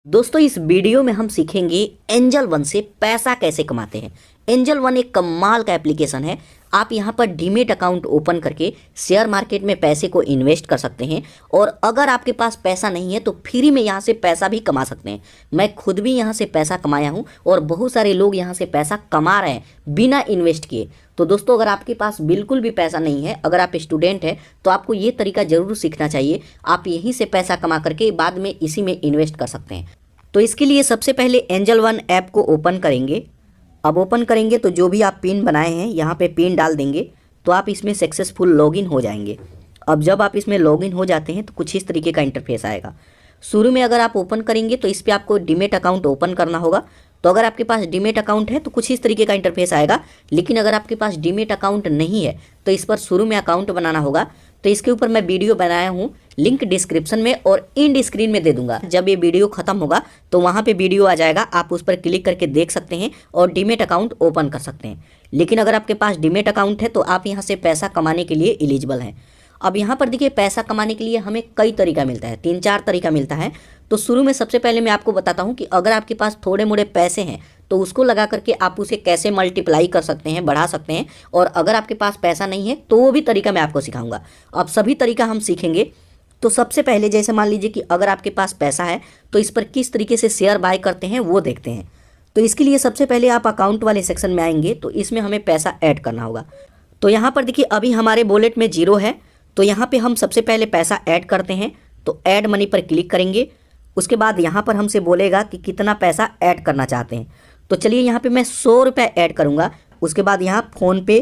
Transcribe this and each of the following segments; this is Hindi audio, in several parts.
दोस्तों इस वीडियो में हम सीखेंगे एंजल वन से पैसा कैसे कमाते हैं। एंजल वन एक कमाल का एप्लीकेशन है। आप यहां पर डीमेट अकाउंट ओपन करके शेयर मार्केट में पैसे को इन्वेस्ट कर सकते हैं और अगर आपके पास पैसा नहीं है तो फ्री में यहां से पैसा भी कमा सकते हैं। मैं खुद भी यहां से पैसा कमाया हूं और बहुत सारे लोग यहां से पैसा कमा रहे हैं बिना इन्वेस्ट किए। तो दोस्तों अगर आपके पास बिल्कुल भी पैसा नहीं है, अगर आप स्टूडेंट हैं तो आपको ये तरीका ज़रूर सीखना चाहिए। आप यहीं से पैसा कमा करके बाद में इसी में इन्वेस्ट कर सकते हैं। तो इसके लिए सबसे पहले एंजल वन ऐप को ओपन करेंगे। अब ओपन करेंगे तो जो भी आप पिन बनाए हैं यहाँ पे पिन डाल देंगे तो आप इसमें सक्सेसफुल लॉगिन हो जाएंगे। अब जब आप इसमें लॉगिन हो जाते हैं तो कुछ इस तरीके का इंटरफेस आएगा। शुरू में अगर आप ओपन करेंगे तो इस पर आपको डीमेट अकाउंट ओपन करना होगा। तो अगर आपके पास डीमेट अकाउंट है तो कुछ इस तरीके का इंटरफेस आएगा, लेकिन अगर आपके पास डीमेट अकाउंट नहीं है तो इस पर शुरू में अकाउंट बनाना होगा। तो इसके ऊपर मैं वीडियो बनाया हूँ, लिंक डिस्क्रिप्शन में और एंड स्क्रीन में दे दूंगा। जब ये वीडियो खत्म होगा तो वहाँ पे वीडियो आ जाएगा, आप उस पर क्लिक करके देख सकते हैं और डीमेट अकाउंट ओपन कर सकते हैं। लेकिन अगर आपके पास डीमेट अकाउंट है तो आप यहाँ से पैसा कमाने के लिए एलिजिबल हैं। अब यहाँ पर देखिए पैसा कमाने के लिए हमें कई तरीका मिलता है, 3-4 तरीका मिलता है। तो शुरू में सबसे पहले मैं आपको बताता हूँ कि अगर आपके पास थोड़े मोड़े पैसे हैं तो उसको लगा करके आप उसे कैसे मल्टीप्लाई कर सकते हैं, बढ़ा सकते हैं। और अगर आपके पास पैसा नहीं है तो वो भी तरीका मैं आपको सिखाऊंगा। अब सभी तरीका हम सीखेंगे। तो सबसे पहले जैसे मान लीजिए कि अगर आपके पास पैसा है तो इस पर किस तरीके से शेयर बाय करते हैं वो देखते हैं। तो इसके लिए सबसे पहले आप अकाउंट वाले सेक्शन में आएंगे तो इसमें हमें पैसा ऐड करना होगा। तो यहाँ पर देखिए अभी हमारे वॉलेट में 0 है, तो यहाँ पे हम सबसे पहले पैसा ऐड करते हैं। तो ऐड मनी पर क्लिक करेंगे। उसके बाद यहाँ पर हमसे बोलेगा कि कितना पैसा ऐड करना चाहते हैं। तो चलिए यहाँ पे मैं 100 रुपये ऐड करूँगा। उसके बाद यहाँ फ़ोनपे,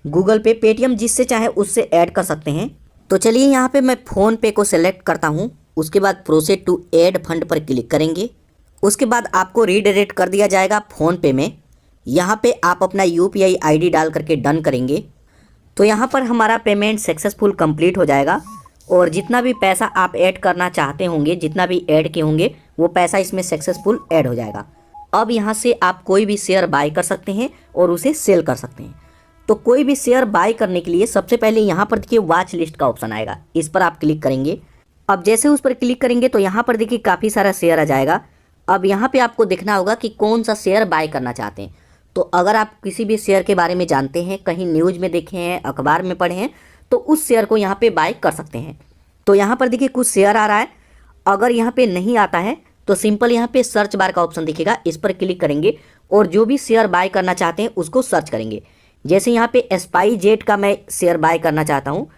गूगल पे, पेटीएम जिससे चाहे उससे ऐड कर सकते हैं। तो चलिए यहाँ पे मैं फ़ोनपे को सिलेक्ट करता हूँ। उसके बाद प्रोसीड टू ऐड फंड पर क्लिक करेंगे। उसके बाद आपको रीडायरेक्ट कर दिया जाएगा फ़ोनपे में। यहाँ पे आप अपना UPI ID डाल करके डन करेंगे। तो यहाँ पर हमारा पेमेंट सक्सेसफुल कंप्लीट हो जाएगा और जितना भी पैसा आप ऐड करना चाहते होंगे, जितना भी ऐड किए होंगे वो पैसा इसमें सक्सेसफुल ऐड हो जाएगा। अब यहाँ से आप कोई भी शेयर बाय कर सकते हैं और उसे सेल कर सकते हैं। तो कोई भी शेयर बाय करने के लिए सबसे पहले यहाँ पर देखिए वॉच लिस्ट का ऑप्शन आएगा, इस पर आप क्लिक करेंगे। अब जैसे उस पर क्लिक करेंगे तो यहाँ पर देखिए काफ़ी सारा शेयर आ जाएगा। अब यहाँ पे आपको देखना होगा कि कौन सा शेयर बाय करना चाहते हैं। तो अगर आप किसी भी शेयर के बारे में जानते हैं, कहीं न्यूज़ में देखे हैं, अखबार में पढ़े हैं, तो उस शेयर को यहाँ पे बाय कर सकते हैं। तो यहाँ पर देखिए कुछ शेयर आ रहा है। अगर यहाँ पे नहीं आता है तो सिंपल यहाँ पे सर्च बार का ऑप्शन दिखेगा, इस पर क्लिक करेंगे और जो भी शेयर बाय करना चाहते हैं उसको सर्च करेंगे। जैसे यहाँ पे SpiceJet का मैं शेयर बाय करना चाहता हूँ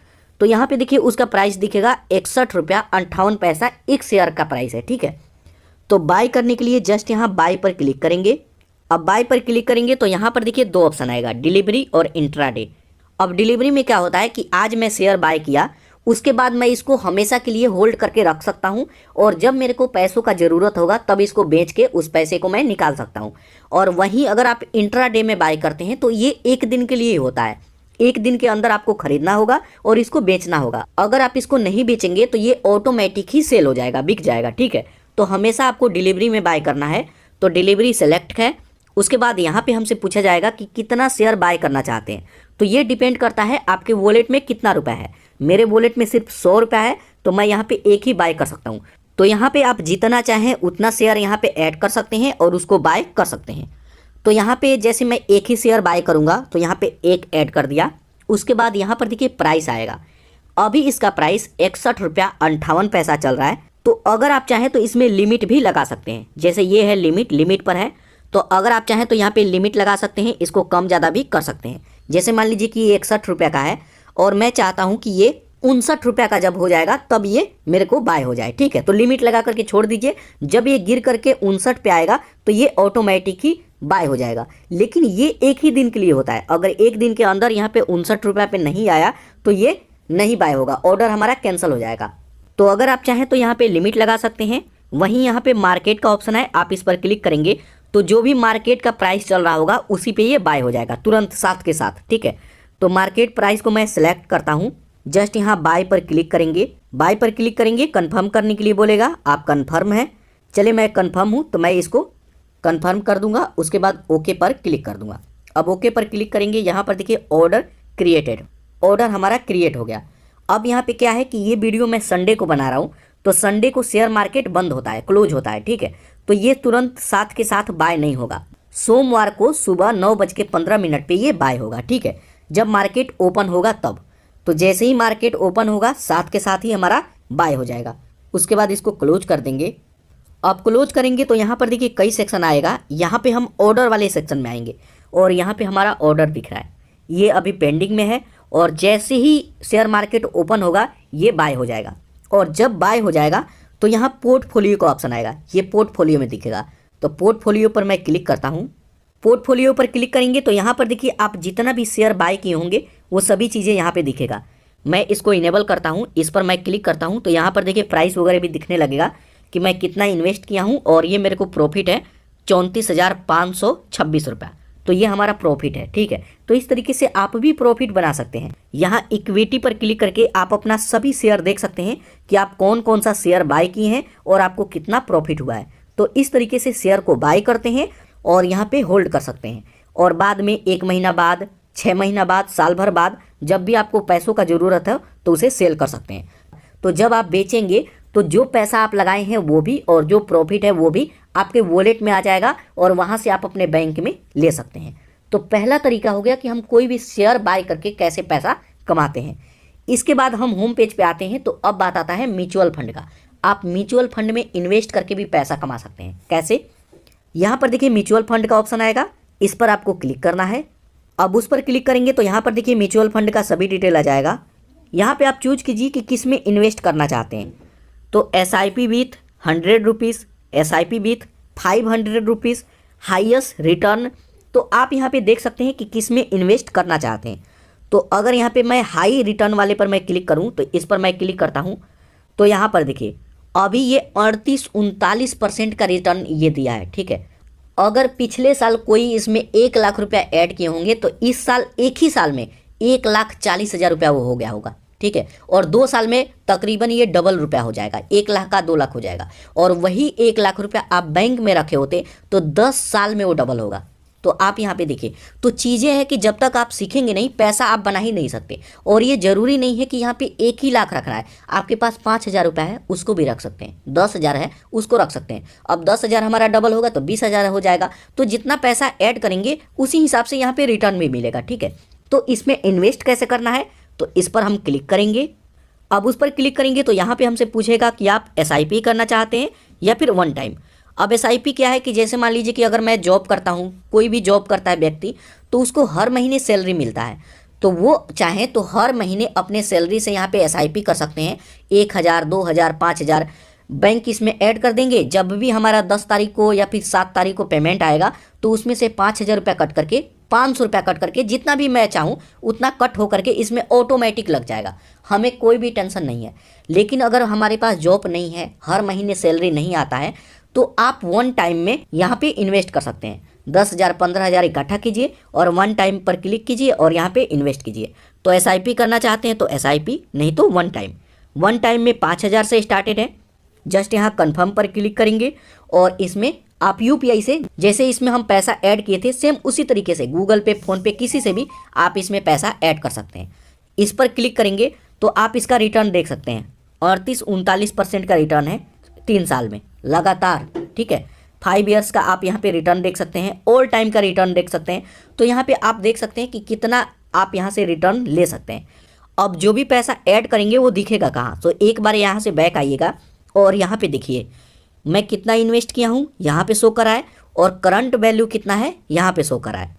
तो यहाँ पे देखिए उसका प्राइस दिखेगा 61 रुपया 58 पैसा एक शेयर का प्राइस है, ठीक है। तो बाय करने के लिए जस्ट यहाँ बाय पर क्लिक करेंगे। अब बाय पर क्लिक करेंगे तो यहाँ पर देखिए 2 ऑप्शन आएगा, डिलीवरी और इंट्राडे। अब डिलीवरी में क्या होता है कि आज मैं शेयर बाय किया, उसके बाद मैं इसको हमेशा के लिए होल्ड करके रख सकता हूं और जब मेरे को पैसों का ज़रूरत होगा तब इसको बेच के उस पैसे को मैं निकाल सकता हूं। और वहीं अगर आप इंट्राडे में बाय करते हैं तो ये 1 दिन के लिए होता है। 1 दिन के अंदर आपको खरीदना होगा और इसको बेचना होगा। अगर आप इसको नहीं बेचेंगे तो ये ऑटोमेटिक ही सेल हो जाएगा, बिक जाएगा, ठीक है। तो हमेशा आपको डिलीवरी में बाय करना है। तो डिलीवरी सेलेक्ट है। उसके बाद यहाँ पे हमसे पूछा जाएगा कि कितना शेयर बाय करना चाहते हैं। तो ये डिपेंड करता है आपके वॉलेट में कितना रुपया है। मेरे वॉलेट में सिर्फ 100 रुपया है तो मैं यहाँ पे एक ही बाय कर सकता हूँ। तो यहाँ पे आप जितना चाहें उतना शेयर यहाँ पे ऐड कर सकते हैं और उसको बाय कर सकते हैं। तो यहाँ पे जैसे मैं एक ही शेयर बाय करूँगा तो यहाँ पे एक ऐड कर दिया। उसके बाद यहाँ पर देखिए प्राइस आएगा। अभी इसका प्राइस 61 रुपया 58 पैसा चल रहा है। तो अगर आप चाहें तो इसमें लिमिट भी लगा सकते हैं। जैसे ये है लिमिट पर है, तो अगर आप चाहें तो यहाँ पे लिमिट लगा सकते हैं, इसको कम ज़्यादा भी कर सकते हैं। जैसे मान लीजिए कि ये 61 रुपये का है और मैं चाहता हूँ कि ये 59 रुपये का जब हो जाएगा तब ये मेरे को बाय हो जाए, ठीक है। तो लिमिट लगा करके छोड़ दीजिए। जब ये गिर करके 59 पे आएगा तो ये ऑटोमेटिक ही बाय हो जाएगा। लेकिन ये 1 ही दिन के लिए होता है। अगर 1 दिन के अंदर यहाँ पे 59 रुपये पे नहीं आया तो ये नहीं बाय होगा, ऑर्डर हमारा कैंसिल हो जाएगा। तो अगर आप चाहें तो यहाँ पे लिमिट लगा सकते हैं। वहीं यहाँ पे मार्केट का ऑप्शन है, आप इस पर क्लिक करेंगे तो जो भी मार्केट का प्राइस चल रहा होगा उसी पे ये बाय हो जाएगा तुरंत साथ के साथ, ठीक है। तो मार्केट प्राइस को मैं सिलेक्ट करता हूँ। जस्ट यहाँ बाय पर क्लिक करेंगे। बाय पर क्लिक करेंगे, कंफर्म करने के लिए बोलेगा, आप कंफर्म हैं। चलिए मैं कंफर्म हूँ तो मैं इसको कंफर्म कर दूंगा। उसके बाद ओके पर क्लिक कर दूंगा। अब ओके पर क्लिक करेंगे, यहाँ पर देखिए ऑर्डर क्रिएटेड, ऑर्डर हमारा क्रिएट हो गया। अब यहाँ पे क्या है कि ये वीडियो मैं संडे को बना रहा हूँ तो संडे को शेयर मार्केट बंद होता है, क्लोज होता है, ठीक है। तो ये तुरंत साथ के साथ बाय नहीं होगा। सोमवार को सुबह 9:15 पे ये बाय होगा, ठीक है, जब मार्केट ओपन होगा तब। तो जैसे ही मार्केट ओपन होगा साथ के साथ ही हमारा बाय हो जाएगा। उसके बाद इसको क्लोज कर देंगे। अब क्लोज करेंगे तो यहाँ पर देखिए कई सेक्शन आएगा। यहाँ पे हम ऑर्डर वाले सेक्शन में आएंगे और यहाँ पे हमारा ऑर्डर दिख रहा है, ये अभी पेंडिंग में है। और जैसे ही शेयर मार्केट ओपन होगा ये बाय हो जाएगा। और जब बाय हो जाएगा तो यहाँ पोर्टफोलियो का ऑप्शन आएगा, ये पोर्टफोलियो में दिखेगा। तो पोर्टफोलियो पर मैं क्लिक करता हूँ। पोर्टफोलियो पर क्लिक करेंगे तो यहाँ पर देखिए आप जितना भी शेयर बाय किए होंगे वो सभी चीज़ें यहाँ पे दिखेगा। मैं इसको इनेबल करता हूँ, इस पर मैं क्लिक करता हूँ तो यहाँ पर देखिए प्राइस वगैरह भी दिखने लगेगा कि मैं कितना इन्वेस्ट किया हूँ। और ये मेरे को प्रॉफिट है 34,526 रुपया। तो ये हमारा प्रॉफिट है, ठीक है। तो इस तरीके से आप भी प्रॉफिट बना सकते हैं। यहाँ इक्विटी पर क्लिक करके आप अपना सभी शेयर देख सकते हैं कि आप कौन कौन सा शेयर बाय किए हैं और आपको कितना प्रॉफिट हुआ है। तो इस तरीके से शेयर को बाय करते हैं और यहाँ पे होल्ड कर सकते हैं। और बाद में 1 महीना बाद, 6 महीना बाद, साल भर बाद जब भी आपको पैसों का ज़रूरत है तो उसे सेल कर सकते हैं। तो जब आप बेचेंगे तो जो पैसा आप लगाए हैं वो भी और जो प्रॉफिट है वो भी आपके वॉलेट में आ जाएगा और वहाँ से आप अपने बैंक में ले सकते हैं। तो पहला तरीका हो गया कि हम कोई भी शेयर बाय करके कैसे पैसा कमाते हैं। इसके बाद हम होम पेज पे आते हैं। तो अब बात आता है म्यूचुअल फंड का। आप म्यूचुअल फंड में इन्वेस्ट करके भी पैसा कमा सकते हैं। कैसे? यहाँ पर देखिए म्यूचुअल फंड का ऑप्शन आएगा, इस पर आपको क्लिक करना है। अब उस पर क्लिक करेंगे तो यहाँ पर देखिए म्यूचुअल फंड का सभी डिटेल आ जाएगा। यहाँ पे आप चूज कीजिए कि किस में इन्वेस्ट करना चाहते हैं। तो SIP with 100 rupees, SIP with 500 rupees, highest return. तो आप यहाँ पे देख सकते हैं कि किस में इन्वेस्ट करना चाहते हैं। तो अगर यहाँ पे मैं हाई रिटर्न वाले पर मैं क्लिक करूँ तो इस पर मैं क्लिक करता हूँ तो यहाँ पर देखिए अभी ये 38-39% का रिटर्न ये दिया है, ठीक है। अगर पिछले साल कोई इसमें 1 लाख रुपया ऐड किए होंगे तो इस साल एक ही साल में 1,40,000 रुपया वो हो गया होगा, ठीक है। और 2 साल में तकरीबन ये डबल रुपया हो जाएगा, 1 लाख का 2 लाख हो जाएगा। और वही 1 लाख रुपया आप बैंक में रखे होते तो 10 साल में वो डबल होगा। तो आप यहाँ पे देखिए, तो चीज़ें हैं कि जब तक आप सीखेंगे नहीं पैसा आप बना ही नहीं सकते। और ये ज़रूरी नहीं है कि यहाँ पे 1 ही लाख रखना है। आपके पास 5,000 रुपया है उसको भी रख सकते हैं, 10,000 है उसको रख सकते हैं। अब 10,000 हमारा डबल होगा तो 20,000 हो जाएगा। तो जितना पैसा ऐड करेंगे उसी हिसाब से यहाँ पे रिटर्न भी मिलेगा, ठीक है। तो इसमें इन्वेस्ट कैसे करना है तो इस पर हम क्लिक करेंगे। अब उस पर क्लिक करेंगे तो यहाँ पे हमसे पूछेगा कि आप SIP करना चाहते हैं या फिर वन टाइम। अब SIP क्या है कि जैसे मान लीजिए कि अगर मैं जॉब करता हूँ, कोई भी जॉब करता है व्यक्ति, तो उसको हर महीने सैलरी मिलता है। तो वो चाहे तो हर महीने अपने सैलरी से यहाँ पे SIP कर सकते हैं। 1,000, 2,000, 5,000 बैंक इसमें ऐड कर देंगे। जब भी हमारा 10 तारीख को या फिर 7 तारीख को पेमेंट आएगा तो उसमें से 5,000 रुपया कट करके, 500 रुपया कट करके, जितना भी मैं चाहूँ उतना कट हो करके इसमें ऑटोमेटिक लग जाएगा। हमें कोई भी टेंशन नहीं है। लेकिन अगर हमारे पास जॉब नहीं है, हर महीने सैलरी नहीं आता है, तो आप वन टाइम में यहाँ पे इन्वेस्ट कर सकते हैं। 10,000, 15,000 इकट्ठा कीजिए और वन टाइम पर क्लिक कीजिए और यहाँ पे इन्वेस्ट कीजिए। तो SIP करना चाहते हैं तो SIP, नहीं तो वन टाइम। वन टाइम में 5,000 से स्टार्टेड है। जस्ट यहाँ कन्फर्म पर क्लिक करेंगे और इसमें आप UPI से, जैसे इसमें हम पैसा ऐड किए थे सेम उसी तरीके से गूगल पे, फ़ोन पे, किसी से भी आप इसमें पैसा ऐड कर सकते हैं। इस पर क्लिक करेंगे तो आप इसका रिटर्न देख सकते हैं। 38-39% का रिटर्न है 3 साल में लगातार, ठीक है। 5 ईयर्स का आप यहाँ पे रिटर्न देख सकते हैं, ऑल टाइम का रिटर्न देख सकते हैं। तो यहाँ पे आप देख सकते हैं कि कितना आप यहाँ से रिटर्न ले सकते हैं। अब जो भी पैसा ऐड करेंगे वो दिखेगा कहाँ। तो एक बार यहाँ से बैक आइएगा और यहाँ पे देखिए मैं कितना इन्वेस्ट किया हूँ, यहाँ पे शो करा है, और करंट वैल्यू कितना है यहाँ पे शो करा है।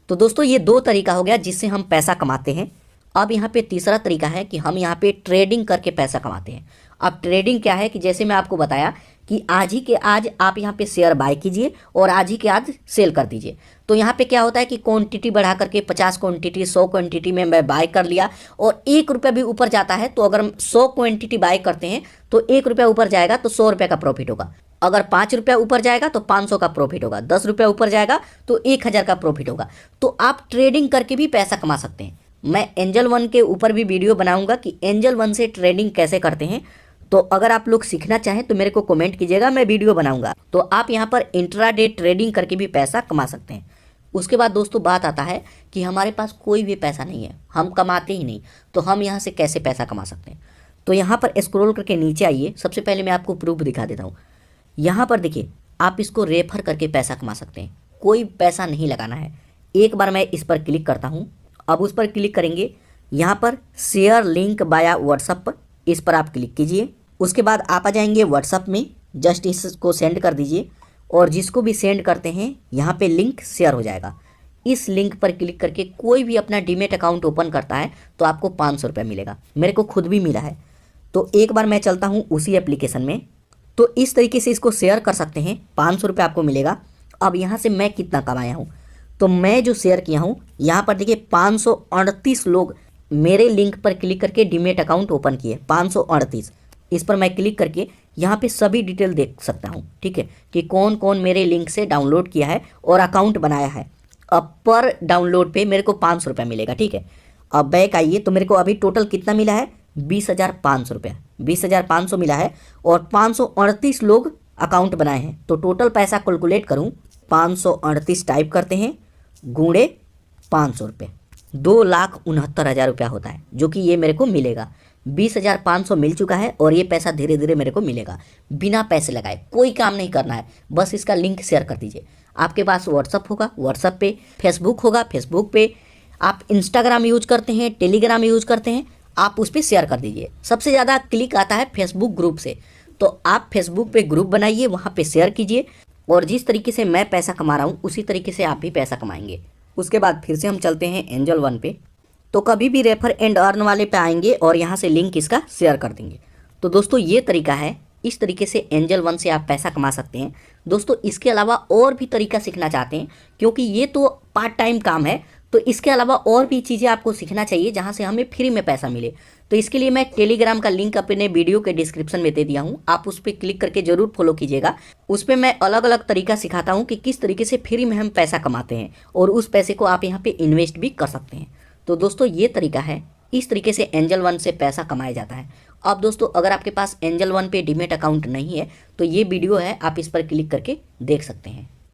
तो दोस्तों ये 2 तरीका हो गया जिससे हम पैसा कमाते हैं। अब यहाँ पे तीसरा तरीका है कि हम यहाँ पे ट्रेडिंग करके पैसा कमाते हैं। अब ट्रेडिंग क्या है कि जैसे मैं आपको बताया कि आज ही के आज आप यहाँ पे शेयर बाय कीजिए और आज ही के आज सेल कर दीजिए। तो यहाँ पे क्या होता है कि क्वांटिटी बढ़ा करके 50 क्वांटिटी, 100 क्वांटिटी में मैं बाय कर लिया और 1 रुपया भी ऊपर जाता है। तो अगर हम 100 क्वांटिटी बाय करते हैं तो 1 रुपया ऊपर जाएगा तो 100 रुपये का प्रॉफिट होगा। अगर 5 रुपया ऊपर जाएगा तो 500 का प्रॉफिट होगा। 10 रुपया ऊपर जाएगा तो 1,000 का प्रॉफिट होगा। तो आप ट्रेडिंग करके भी पैसा कमा सकते हैं। मैं एंजल वन के ऊपर भी वीडियो बनाऊंगा कि एंजल वन से ट्रेडिंग कैसे करते हैं। तो अगर आप लोग सीखना चाहें तो मेरे को कमेंट कीजिएगा, मैं वीडियो बनाऊंगा। तो आप यहाँ पर इंट्राडे ट्रेडिंग करके भी पैसा कमा सकते हैं। उसके बाद दोस्तों बात आता है कि हमारे पास कोई भी पैसा नहीं है, हम कमाते ही नहीं, तो हम यहाँ से कैसे पैसा कमा सकते हैं। तो यहाँ पर स्क्रॉल करके नीचे आइए। सबसे पहले मैं आपको प्रूफ दिखा देता हूँ। यहाँ पर देखिए, आप इसको रेफर करके पैसा कमा सकते हैं, कोई पैसा नहीं लगाना है। एक बार मैं इस पर क्लिक करता हूँ। अब उस पर क्लिक करेंगे, यहाँ पर शेयर लिंक बाया व्हाट्सअप, इस पर आप क्लिक कीजिए। उसके बाद आप आ जाएंगे व्हाट्सअप में, जस्ट इसको सेंड कर दीजिए और जिसको भी सेंड करते हैं यहाँ पे लिंक शेयर हो जाएगा। इस लिंक पर क्लिक करके कोई भी अपना डीमेट अकाउंट ओपन करता है तो आपको 500 रुपये मिलेगा। मेरे को खुद भी मिला है। तो एक बार मैं चलता हूँ उसी एप्लीकेशन में। तो इस तरीके से इसको शेयर कर सकते हैं, 500 रुपये आपको मिलेगा। अब यहाँ से मैं कितना कमाया हूँ, तो मैं जो शेयर किया हूँ यहाँ पर देखिए 538 लोग मेरे लिंक पर क्लिक करके डीमेट अकाउंट ओपन किए, 538। इस पर मैं क्लिक करके यहाँ पे सभी डिटेल देख सकता हूँ, ठीक है, कि कौन कौन मेरे लिंक से डाउनलोड किया है और अकाउंट बनाया है। अब पर डाउनलोड पे मेरे को 500 रुपये मिलेगा, ठीक है। अब बैक आइए तो मेरे को अभी टोटल कितना मिला है, 20,500 रुपया, 20,500 मिला है और 538 लोग अकाउंट बनाए हैं। तो टोटल पैसा कैलकुलेट करूँ, 538 टाइप करते हैं गुणे 500 रुपये, 2,69,000 रुपया होता है, जो कि ये मेरे को मिलेगा। 20,500 मिल चुका है और ये पैसा धीरे धीरे मेरे को मिलेगा बिना पैसे लगाए। कोई काम नहीं करना है, बस इसका लिंक शेयर कर दीजिए। आपके पास व्हाट्सअप होगा, व्हाट्सअप पे, फेसबुक होगा, फेसबुक पे, आप इंस्टाग्राम यूज करते हैं, टेलीग्राम यूज करते हैं, आप उस पर शेयर कर दीजिए। सबसे ज़्यादा क्लिक आता है फेसबुक ग्रुप से, तो आप फेसबुक पे ग्रुप बनाइए, वहाँ पे शेयर कीजिए और जिस तरीके से मैं पैसा कमा रहा हूँ उसी तरीके से आप भी पैसा कमाएंगे। उसके बाद फिर से हम चलते हैं एंजल वन पे। तो कभी भी रेफर एंड अर्न वाले पे आएंगे और यहाँ से लिंक इसका शेयर कर देंगे। तो दोस्तों ये तरीका है, इस तरीके से एंजल वन से आप पैसा कमा सकते हैं। दोस्तों इसके अलावा और भी तरीका सीखना चाहते हैं, क्योंकि ये तो पार्ट टाइम काम है, तो इसके अलावा और भी चीज़ें आपको सीखना चाहिए जहाँ से हमें फ्री में पैसा मिले। तो इसके लिए मैं टेलीग्राम का लिंक अपने वीडियो के डिस्क्रिप्शन में दे दिया हूँ, आप उस पर क्लिक करके ज़रूर फॉलो कीजिएगा। उस पर मैं अलग अलग तरीका सिखाता हूँ कि किस तरीके से फ्री में हम पैसा कमाते हैं और उस पैसे को आप यहाँ पे इन्वेस्ट भी कर सकते हैं। तो दोस्तों ये तरीका है, इस तरीके से एंजल वन से पैसा कमाया जाता है। अब दोस्तों अगर आपके पास एंजल वन पे डीमेट अकाउंट नहीं है तो ये वीडियो है, आप इस पर क्लिक करके देख सकते हैं।